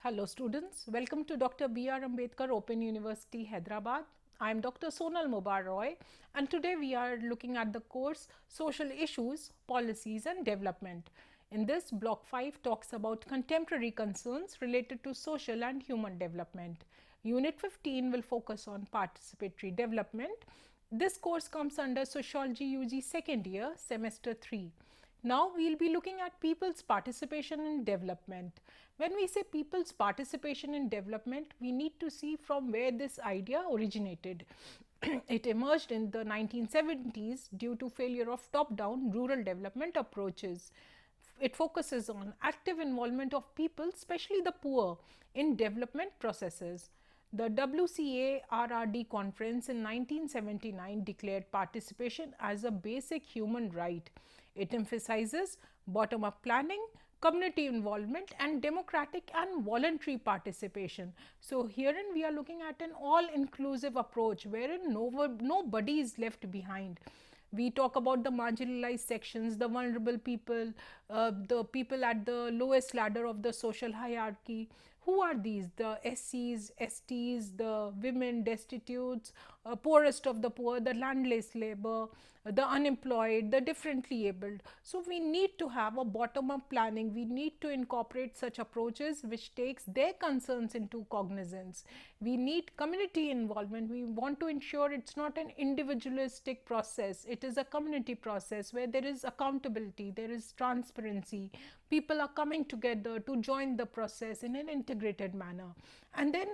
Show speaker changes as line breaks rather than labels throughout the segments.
Hello students, welcome to Dr. B.R. Ambedkar Open University, Hyderabad. I am Dr. Sonal Mobar Roy and today we are looking at the course Social Issues, Policies and Development. In this, Block 5 talks about contemporary concerns related to social and human development. Unit 15 will focus on participatory development. This course comes under Sociology UG second year, semester 3. Now, we will be looking at people's participation in development. When we say people's participation in development, we need to see from where this idea originated. It emerged in the 1970s due to failure of top-down rural development approaches. It focuses on active involvement of people, especially the poor, in development processes. The WCA-RRD conference in 1979 declared participation as a basic human right. It emphasizes bottom-up planning, community involvement and democratic and voluntary participation. So, herein we are looking at an all-inclusive approach wherein nobody is left behind. We talk about the marginalized sections, the vulnerable people, the people at the lowest ladder of the social hierarchy. Who are these? The SCs, STs, the women, destitutes, poorest of the poor, the landless labor, the unemployed, the differently abled. So, we need to have a bottom-up planning. We need to incorporate such approaches which takes their concerns into cognizance. We need community involvement. We want to ensure it's not an individualistic process. It is a community process where there is accountability, there is transparency. People are coming together to join the process in an integrated manner. And then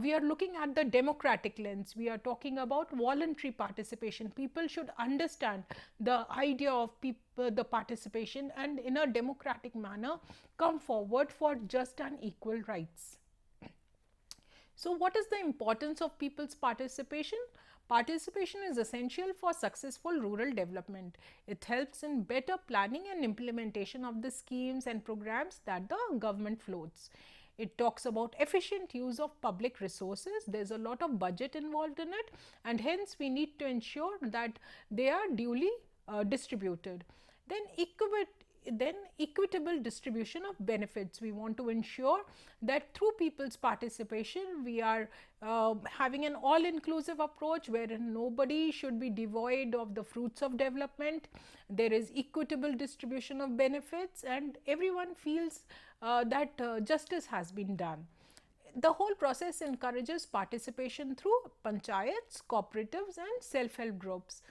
we are looking at the democratic lens. We are talking about voluntary participation. People should understand the idea of the participation and in a democratic manner come forward for just and equal rights. So, what is the importance of people's participation? Participation is essential for successful rural development. It helps in better planning and implementation of the schemes and programs that the government floats. It talks about efficient use of public resources. There is a lot of budget involved in it and hence we need to ensure that they are duly distributed. Then equitable distribution of benefits. We want to ensure that through people's participation, we are having an all-inclusive approach wherein nobody should be devoid of the fruits of development. There is equitable distribution of benefits and everyone feels that justice has been done. The whole process encourages participation through panchayats, cooperatives and self-help groups.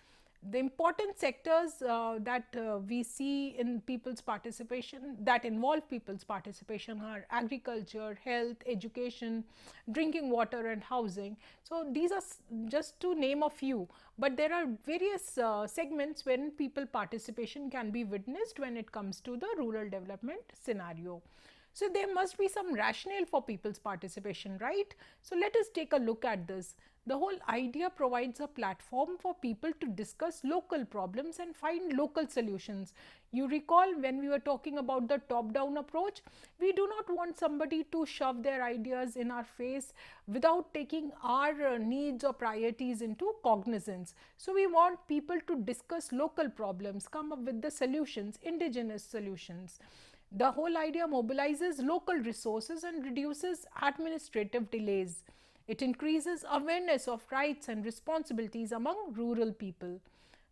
The important sectors that we see in people's participation that involve people's participation are agriculture, health, education, drinking water and housing. So, these are just to name a few, but there are various segments when people participation can be witnessed when it comes to the rural development scenario. So, there must be some rationale for people's participation, right? So, let us take a look at this. The whole idea provides a platform for people to discuss local problems and find local solutions. You recall when we were talking about the top-down approach, we do not want somebody to shove their ideas in our face without taking our needs or priorities into cognizance. So, we want people to discuss local problems, come up with the solutions, indigenous solutions. The whole idea mobilizes local resources and reduces administrative delays. It increases awareness of rights and responsibilities among rural people.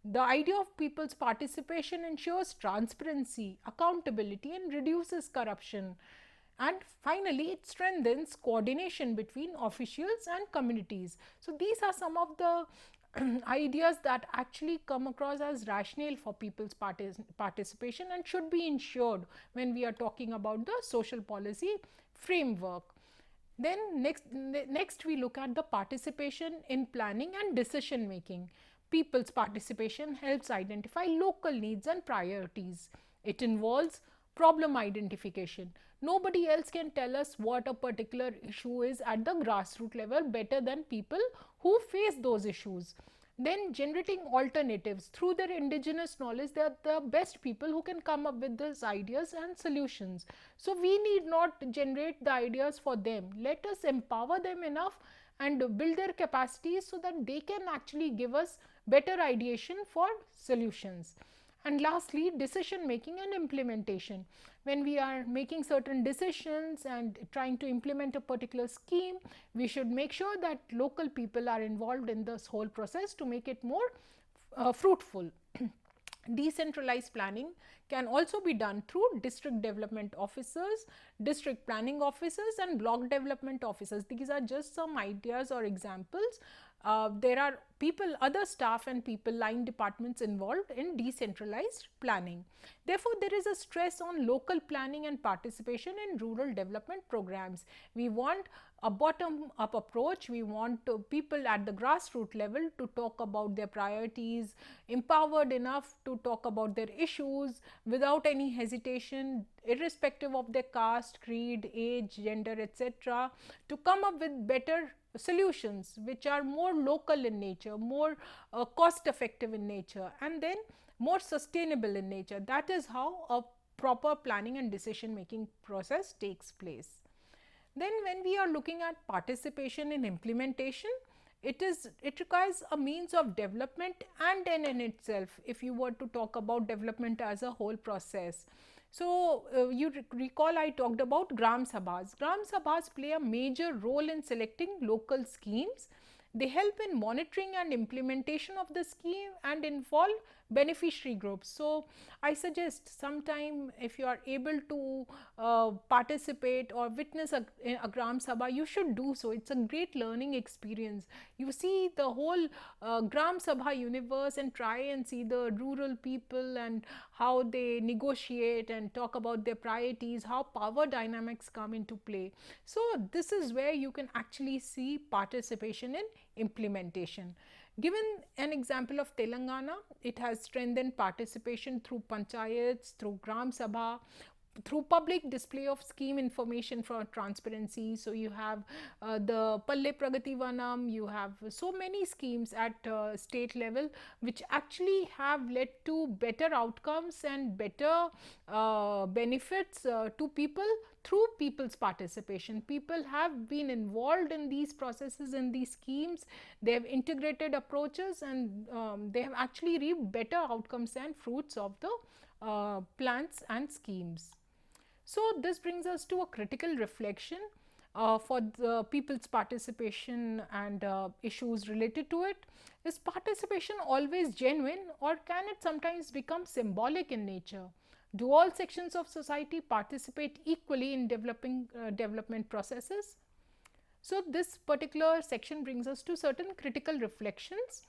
The idea of people's participation ensures transparency, accountability and reduces corruption. And finally, it strengthens coordination between officials and communities. So, these are some of the ideas that actually come across as rationale for people's participation and should be ensured when we are talking about the social policy framework. Then next we look at the participation in planning and decision making. People's participation helps identify local needs and priorities. It involves problem identification. Nobody else can tell us what a particular issue is at the grassroots level better than people who face those issues. Then generating alternatives through their indigenous knowledge, they are the best people who can come up with these ideas and solutions. So, we need not generate the ideas for them. Let us empower them enough and build their capacities so that they can actually give us better ideation for solutions. And lastly, decision making and implementation. When we are making certain decisions and trying to implement a particular scheme, we should make sure that local people are involved in this whole process to make it more fruitful. Decentralized planning can also be done through district development officers, district planning officers and block development officers. These are just some ideas or examples. There are people, other staff and people, line departments involved in decentralized planning. Therefore, there is a stress on local planning and participation in rural development programs. We want a bottom up approach. We want people at the grassroots level to talk about their priorities, empowered enough to talk about their issues without any hesitation, irrespective of their caste, creed, age, gender, etc., to come up with better solutions which are more local in nature, more cost effective in nature, and then more sustainable in nature. That is how a proper planning and decision making process takes place. Then when we are looking at participation in implementation, it requires a means of development and an in itself, if you were to talk about development as a whole process. So, you recall I talked about Gram Sabhas. Gram Sabhas play a major role in selecting local schemes. They help in monitoring and implementation of the scheme and involve beneficiary groups. So, I suggest sometime if you are able to participate or witness a Gram Sabha, you should do so. It's a great learning experience. You see the whole Gram Sabha universe and try and see the rural people and how they negotiate and talk about their priorities, how power dynamics come into play. So, this is where you can actually see participation in implementation. Given an example of Telangana, it has strengthened participation through panchayats, through Gram Sabha, through public display of scheme information for transparency. So, you have the Palle Pragati Vanam, you have so many schemes at state level which actually have led to better outcomes and better benefits to people through people's participation. People have been involved in these processes, in these schemes, they have integrated approaches, and they have actually reaped better outcomes and fruits of the plans and schemes. So, this brings us to a critical reflection for the people's participation and issues related to it. Is participation always genuine, or can it sometimes become symbolic in nature? Do all sections of society participate equally in development processes? So, this particular section brings us to certain critical reflections.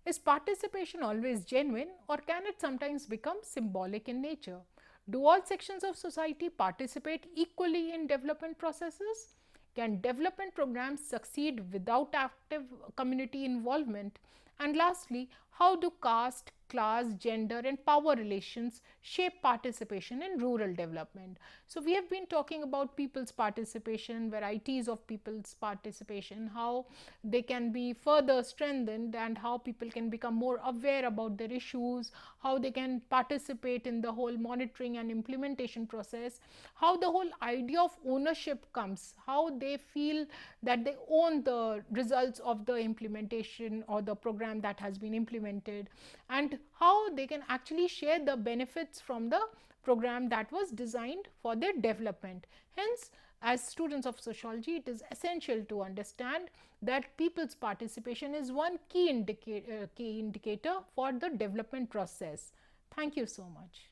Is participation always genuine, or can it sometimes become symbolic in nature? Do all sections of society participate equally in development processes? Can development programs succeed without active community involvement? And lastly, how do caste, class, gender and power relations shape participation in rural development? So, we have been talking about people's participation, varieties of people's participation, how they can be further strengthened and how people can become more aware about their issues, how they can participate in the whole monitoring and implementation process, how the whole idea of ownership comes, how they feel that they own the results of the implementation or the program that has been implemented, and how they can actually share the benefits from the program that was designed for their development. Hence, as students of sociology, it is essential to understand that people's participation is one key indicator for the development process. Thank you so much.